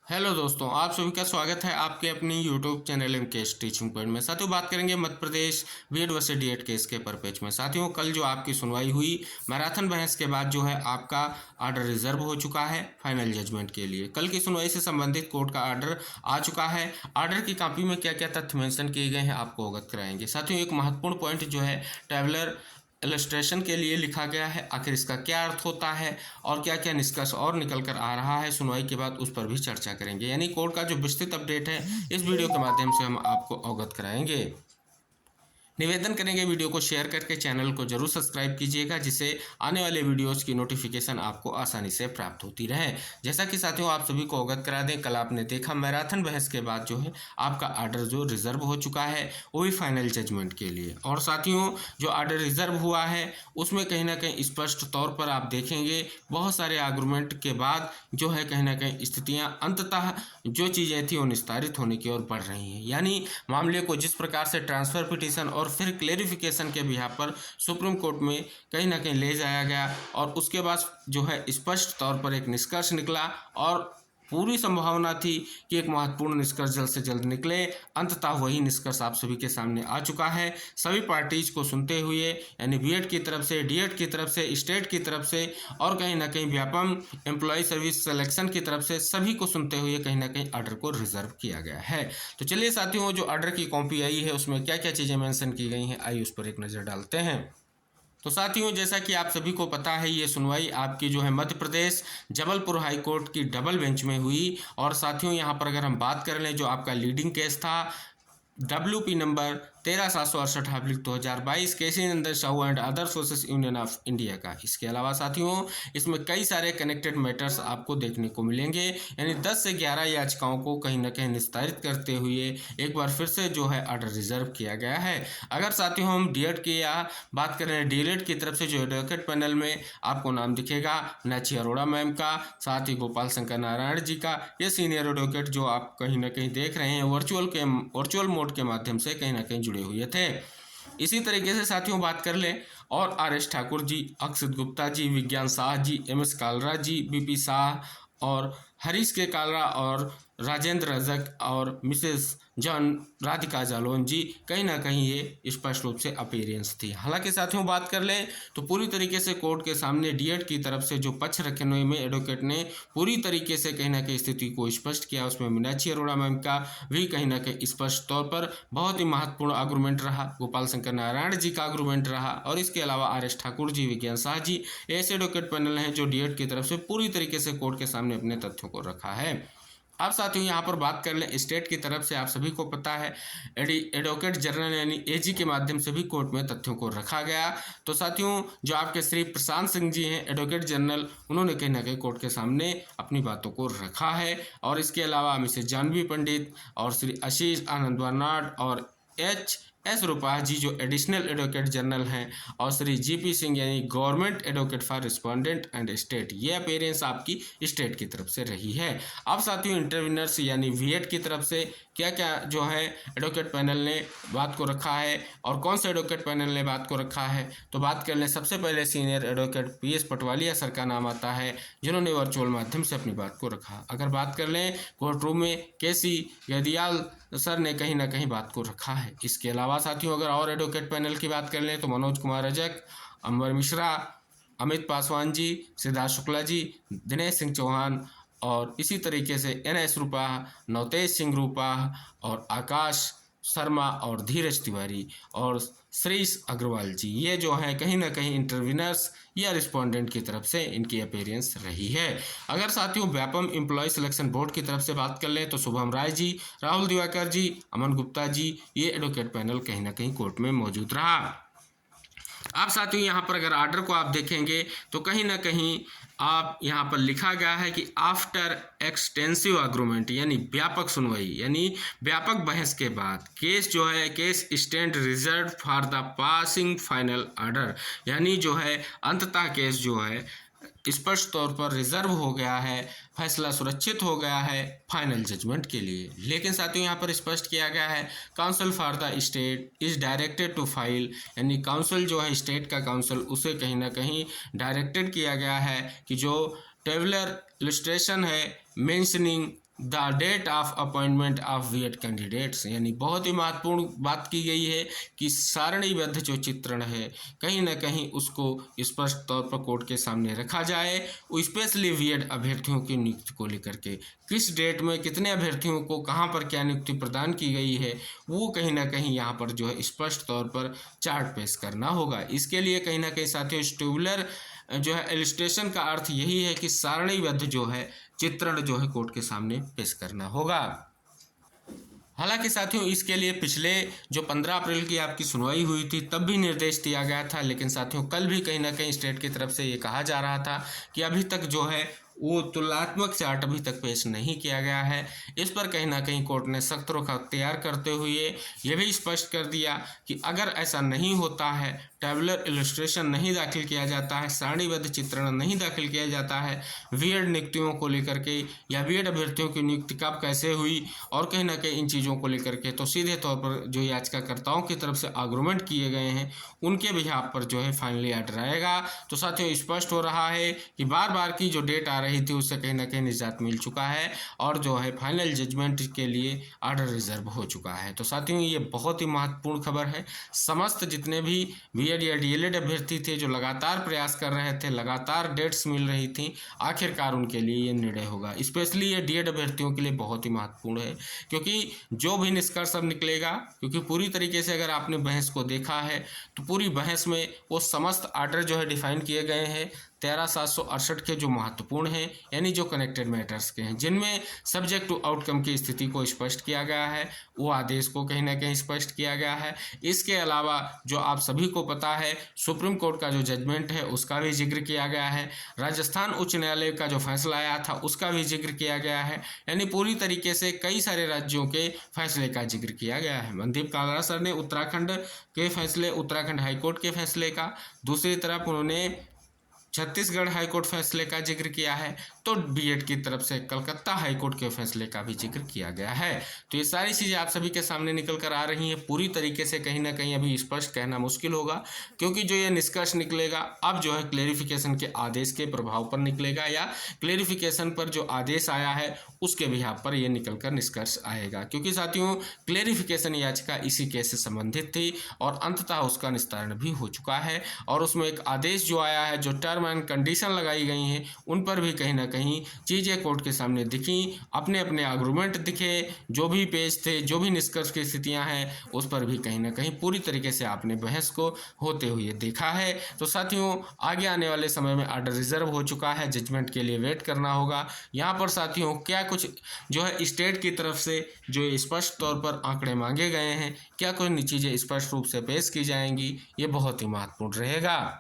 Hello दोस्तों, आप सभी का स्वागत है आपके अपनी YouTube channel MKS teaching point में। साथियों, बात करेंगे Madhya Pradesh BEd versus DEd case के परपेच में। साथियों, कल जो आपकी सुनवाई हुई, मैराथन बहस के बाद जो है आपका ऑर्डर रिजर्व हो चुका है फाइनल जजमेंट के लिए। कल की सुनवाई से संबंधित कोर्ट का ऑर्डर आ चुका है। ऑर्डर की कॉपी में क्या क्या तथ्य मेंशन किए गए हैं आपको अवगत कराएंगे। साथियों, एक महत्वपूर्ण पॉइंट जो है ट्रैवलर इलस्ट्रेशन के लिए लिखा गया है। आखिर इसका क्या अर्थ होता है और क्या क्या निष्कर्ष और निकल कर आ रहा है सुनवाई के बाद, उस पर भी चर्चा करेंगे। यानी कोर्ट का जो विस्तृत अपडेट है इस वीडियो के माध्यम से हम आपको अवगत कराएंगे। निवेदन करेंगे वीडियो को शेयर करके चैनल को जरूर सब्सक्राइब कीजिएगा, जिससे आने वाले वीडियोस की नोटिफिकेशन आपको आसानी से प्राप्त होती रहे। जैसा कि साथियों आप सभी को अवगत करा दें, कल आपने देखा मैराथन बहस के बाद जो है आपका ऑर्डर जो रिजर्व हो चुका है वो भी फाइनल जजमेंट के लिए। और साथियों, जो ऑर्डर रिजर्व हुआ है उसमें कहीं ना कहीं स्पष्ट तौर पर आप देखेंगे बहुत सारे आर्गूमेंट के बाद जो है कहीं ना कहीं स्थितियां अंततः जो चीज़ें थी वो निस्तारित होने की ओर बढ़ रही हैं। यानी मामले को जिस प्रकार से ट्रांसफर पिटीशन और फिर क्लेरिफिकेशन के बिहाफ पर सुप्रीम कोर्ट में कहीं ना कहीं ले जाया गया और उसके बाद जो है स्पष्ट तौर पर एक निष्कर्ष निकला और पूरी संभावना थी कि एक महत्वपूर्ण निष्कर्ष जल्द से जल्द निकले। अंततः वही निष्कर्ष आप सभी के सामने आ चुका है। सभी पार्टीज को सुनते हुए, यानी बीएड की तरफ से, डीएड की तरफ से, स्टेट की तरफ से और कहीं ना कहीं व्यापम एम्प्लॉय सर्विस सिलेक्शन की तरफ से, सभी को सुनते हुए कहीं ना कहीं ऑर्डर को रिजर्व किया गया है। तो चलिए साथियों, जो ऑर्डर की कॉपी आई है उसमें क्या क्या चीज़ें मेंशन की गई हैं, आइए उस पर एक नज़र डालते हैं। तो साथियों, जैसा कि आप सभी को पता है, ये सुनवाई आपकी जो है मध्य प्रदेश जबलपुर हाई कोर्ट की डबल बेंच में हुई। और साथियों, यहाँ पर अगर हम बात कर लें, जो आपका लीडिंग केस था WP number 13/788/2022 K C Nandan Sahu and other sources union of India का। इसके अलावा साथियों, इसमें कई सारे कनेक्टेड मैटर्स आपको देखने को मिलेंगे। यानी 10 से 11 याचिकाओं को कहीं ना कहीं निस्तारित करते हुए एक बार फिर से जो है ऑर्डर रिजर्व किया गया है। अगर साथियों हम डीएड की या बात करें, डीएड की तरफ से जो एडवोकेट पैनल में आपको नाम दिखेगा मीनाक्षी अरोड़ा मैम का, साथ ही गोपाल शंकर नारायण जी का। ये सीनियर एडवोकेट जो आप कहीं ना कहीं देख रहे हैं वर्चुअल मोड के माध्यम से कहीं ना कहीं जुड़े हुए थे। इसी तरीके से साथियों बात कर लें और आर.एस. ठाकुर जी, अक्षित गुप्ता जी, विज्ञान शाह जी, एम.एस. कालरा जी, बीपी शाह और हरीश के कालरा और राजेंद्र रजक और मिसेस जॉन राधिका जालोन जी, कहीं ना कहीं ये स्पष्ट रूप से अपीयरेंस थी। हालांकि साथियों बात कर लें तो पूरी तरीके से कोर्ट के सामने डीएड की तरफ से जो पक्ष रखने में एडवोकेट ने पूरी तरीके से कहीं ना कहीं स्थिति को स्पष्ट किया। उसमें मीनाक्षी अरोड़ा मैम का भी कहीं ना कहीं स्पष्ट तौर पर बहुत ही महत्वपूर्ण आर्गूमेंट रहा, गोपाल शंकर नारायण जी का आर्गूमेंट रहा और इसके अलावा आर.एस. ठाकुर जी, विज्ञान शाह जी, ऐसे एडवोकेट पैनल हैं जो डीएड की तरफ से पूरी तरीके से कोर्ट के सामने अपने तथ्यों को रखा है। अब साथियों यहाँ पर बात कर लें स्टेट की तरफ से, आप सभी को पता है एडवोकेट जनरल यानी एजी के माध्यम से भी कोर्ट में तथ्यों को रखा गया। तो साथियों, जो आपके श्री प्रशांत सिंह जी हैं एडवोकेट जनरल, उन्होंने कहीं ना कहीं कोर्ट के सामने अपनी बातों को रखा है। और इसके अलावा मिसेस जानवी पंडित और श्री आशीष आनंद बर्नाड और एस रूपा जी जो एडिशनल एडवोकेट जनरल हैं और श्री जीपी सिंह यानी government advocate for respondent and state, ये अपीयरेंस आपकी स्टेट की तरफ से रही है। अब साथियों इंटरविनर्स यानी वीएड की तरफ से क्या क्या जो है एडवोकेट पैनल ने बात को रखा है और कौन से एडवोकेट पैनल ने बात को रखा है, तो बात कर लें सबसे पहले senior advocate PS Patwalia sir का नाम आता है, जिन्होंने वर्चुअल माध्यम से अपनी बात को रखा। अगर बात कर लें कोर्ट रूम में केसी गदियाल सर ने कहीं ना कहीं बात को रखा है। इसके अलावा साथियों अगर और एडवोकेट पैनल की बात कर लें तो मनोज कुमार रजक, अंबर मिश्रा, अमित पासवान जी, सिद्धार्थ शुक्ला जी, दिनेश सिंह चौहान और इसी तरीके से एन.एस. रूपा, नवतेज सिंह रूपा और आकाश शर्मा और धीरज तिवारी और श्रीश अग्रवाल जी, ये जो हैं कहीं ना कहीं इंटरविनर्स या रिस्पोंडेंट की तरफ से इनकी अपीयरेंस रही है। अगर साथियों व्यापम एम्प्लॉय सिलेक्शन बोर्ड की तरफ से बात कर लें तो शुभम राय जी, राहुल दिवाकर जी, अमन गुप्ता जी, ये एडवोकेट पैनल कहीं ना कहीं कोर्ट में मौजूद रहा। अब साथियों यहाँ पर अगर ऑर्डर को आप देखेंगे तो कहीं ना कहीं आप यहाँ पर लिखा गया है कि आफ्टर एक्सटेंसिव अग्रीमेंट यानी व्यापक सुनवाई यानी व्यापक बहस के बाद केस जो है case stand reserve for the passing final order, यानी जो है अंततः केस जो है स्पष्ट तौर पर रिजर्व हो गया है, फैसला सुरक्षित हो गया है फाइनल जजमेंट के लिए। लेकिन साथियों यहाँ पर स्पष्ट किया गया है council for the state is directed to file, यानी काउंसिल जो है स्टेट का काउंसिल उसे कहीं ना कहीं डायरेक्टेड किया गया है कि जो टेबलर इलस्ट्रेशन है mentioning the date of appointment of BEd candidates, यानी बहुत ही महत्वपूर्ण बात की गई है कि सारणीबद्ध जो चित्रण है कहीं ना कहीं उसको स्पष्ट तौर पर कोर्ट के सामने रखा जाए, स्पेशली वीएड अभ्यर्थियों की नियुक्ति को लेकर के किस डेट में कितने अभ्यर्थियों को कहाँ पर क्या नियुक्ति प्रदान की गई है वो कहीं ना कहीं यहाँ पर जो है स्पष्ट तौर पर चार्ट पेश करना होगा। इसके लिए कहीं ना कहीं साथियों टेबुलर जो है इलस्ट्रेशन का अर्थ यही है कि सारणीबद्ध जो है चित्रण जो है कोर्ट के सामने पेश करना होगा। हालांकि साथियों इसके लिए पिछले जो 15 अप्रैल की आपकी सुनवाई हुई थी तब भी निर्देश दिया गया था, लेकिन साथियों कल भी कहीं ना कहीं स्टेट की तरफ से ये कहा जा रहा था कि अभी तक जो है वो तुलनात्मक चार्ट अभी तक पेश नहीं किया गया है। इस पर कहीं ना कहीं कोर्ट ने सख्त रुख अख्तियार करते हुए ये भी स्पष्ट कर दिया कि अगर ऐसा नहीं होता है, टेबुलर इलस्ट्रेशन नहीं दाखिल किया जाता है, सारणीबद्ध चित्रण नहीं दाखिल किया जाता है बीएड नियुक्तियों को लेकर के या बीएड अभ्यर्थियों की नियुक्ति कब कैसे हुई और कहीं ना कहीं इन चीज़ों को लेकर के, तो सीधे तौर पर जो याचिकाकर्ताओं की तरफ से आर्गुमेंट किए गए हैं उनके बिहाफ पर जो है फाइनली आर्डर आएगा। तो साथियों स्पष्ट हो रहा है कि बार बार की जो डेट आ रही थी उससे कहीं ना कहीं निजात मिल चुका है और जो है फाइनल जजमेंट के लिए आर्डर रिजर्व हो चुका है। तो साथियों ये बहुत ही महत्वपूर्ण खबर है। समस्त जितने भी बीएड या डीएलएड अभ्यर्थी थे जो लगातार प्रयास कर रहे थे, लगातार डेट्स मिल रही थी, आखिरकार उनके लिए ये निर्णय होगा। स्पेशली ये डीएड अभ्यर्थियों के लिए बहुत ही महत्वपूर्ण है क्योंकि जो भी निष्कर्ष अब निकलेगा, क्योंकि पूरी तरीके से अगर आपने बहस को देखा है तो पूरी बहस में वो समस्त आर्डर जो है डिफाइन किए गए हैं 13,768 के जो महत्वपूर्ण हैं, यानी जो कनेक्टेड मैटर्स के हैं, जिनमें सब्जेक्ट टू आउटकम की स्थिति को स्पष्ट किया गया है, वो आदेश को कहीं ना कहीं स्पष्ट किया गया है। इसके अलावा जो आप सभी को पता है सुप्रीम कोर्ट का जो जजमेंट है उसका भी जिक्र किया गया है, राजस्थान उच्च न्यायालय का जो फैसला आया था उसका भी जिक्र किया गया है, यानी पूरी तरीके से कई सारे राज्यों के फैसले का जिक्र किया गया है। मनदीप कालरा सर ने उत्तराखंड के फैसले, उत्तराखंड हाईकोर्ट के फैसले का, दूसरी तरफ उन्होंने छत्तीसगढ़ हाईकोर्ट फैसले का जिक्र किया है, तो बीएड की तरफ से कलकत्ता हाईकोर्ट के फैसले का भी जिक्र किया गया है। तो ये सारी चीज़ें आप सभी के सामने निकल कर आ रही हैं। पूरी तरीके से कहीं ना कहीं अभी स्पष्ट कहना मुश्किल होगा क्योंकि जो ये निष्कर्ष निकलेगा अब जो है क्लेरिफिकेशन के आदेश के प्रभाव पर निकलेगा या क्लेरिफिकेशन पर जो आदेश आया है उसके बिहाफ पर यह निकल कर निष्कर्ष आएगा। क्योंकि साथियों क्लेरिफिकेशन याचिका इसी केस से संबंधित थी और अंततः उसका निस्तारण भी हो चुका है और उसमें एक आदेश जो आया है, जो टर्म एंड कंडीशन लगाई गई हैं उन पर भी कहीं ना कहीं चीज़ें कोर्ट के सामने दिखी, अपने अपने आर्गुमेंट दिखे, जो भी पेज थे, जो भी निष्कर्ष की स्थितियां हैं उस पर भी कहीं ना कहीं पूरी तरीके से आपने बहस को होते हुए देखा है। तो साथियों आगे आने वाले समय में आर्डर रिजर्व हो चुका है, जजमेंट के लिए वेट करना होगा। यहाँ पर साथियों क्या कुछ जो है स्टेट की तरफ से जो स्पष्ट तौर पर आंकड़े मांगे गए हैं, क्या कुछ चीज़ें स्पष्ट रूप से पेश की जाएंगी, ये बहुत ही महत्वपूर्ण रहेगा।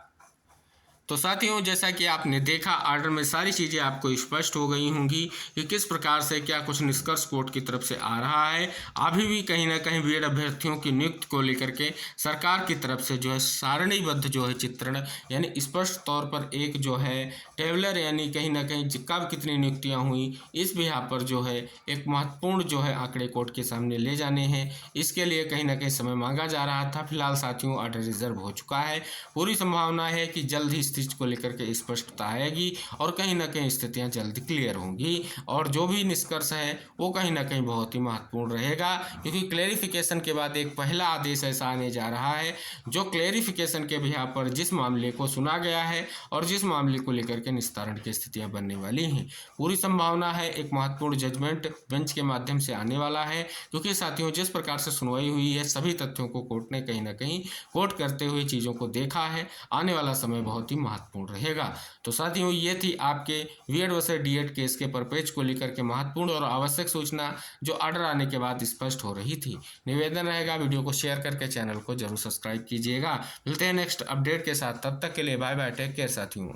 तो साथियों जैसा कि आपने देखा आर्डर में सारी चीज़ें आपको स्पष्ट हो गई होंगी कि किस प्रकार से क्या कुछ निष्कर्ष कोर्ट की तरफ से आ रहा है। अभी भी कहीं ना कहीं बीएड अभ्यर्थियों की नियुक्ति को लेकर के सरकार की तरफ से जो है सारणीबद्ध जो है चित्रण, यानी स्पष्ट तौर पर एक जो है टेबलर, यानी कहीं ना कहीं कब कितनी नियुक्तियाँ हुई इस बिहार पर जो है एक महत्वपूर्ण जो है आंकड़े कोर्ट के सामने ले जाने हैं। इसके लिए कहीं ना कहीं समय मांगा जा रहा था। फिलहाल साथियों आर्डर रिजर्व हो चुका है। पूरी संभावना है कि जल्द ही चीज़ को लेकर के स्पष्टता आएगी और कहीं ना कहीं स्थितियां जल्द क्लियर होंगी और जो भी निष्कर्ष है वो कहीं ना कहीं बहुत ही महत्वपूर्ण रहेगा क्योंकि क्लेरिफिकेशन के बाद एक पहला आदेश ऐसा आने जा रहा है जो क्लेरिफिकेशन के बिहार पर जिस मामले को सुना गया है और जिस मामले को लेकर के निस्तारण की स्थितियां बनने वाली हैं। पूरी संभावना है एक महत्वपूर्ण जजमेंट बेंच के माध्यम से आने वाला है क्योंकि साथियों जिस प्रकार से सुनवाई हुई है सभी तथ्यों को कोर्ट ने कहीं ना कहीं कोर्ट करते हुए चीज़ों को देखा है। आने वाला समय बहुत ही महत्वपूर्ण रहेगा। तो साथियों ये थी आपके बीएड वर्सेस डीएड केस के परपेज को लेकर के महत्वपूर्ण और आवश्यक सूचना जो आर्डर आने के बाद स्पष्ट हो रही थी। निवेदन रहेगा वीडियो को शेयर करके चैनल को जरूर सब्सक्राइब कीजिएगा। मिलते हैं नेक्स्ट अपडेट के साथ, तब तक के लिए बाय बाय, टेक केयर साथियों।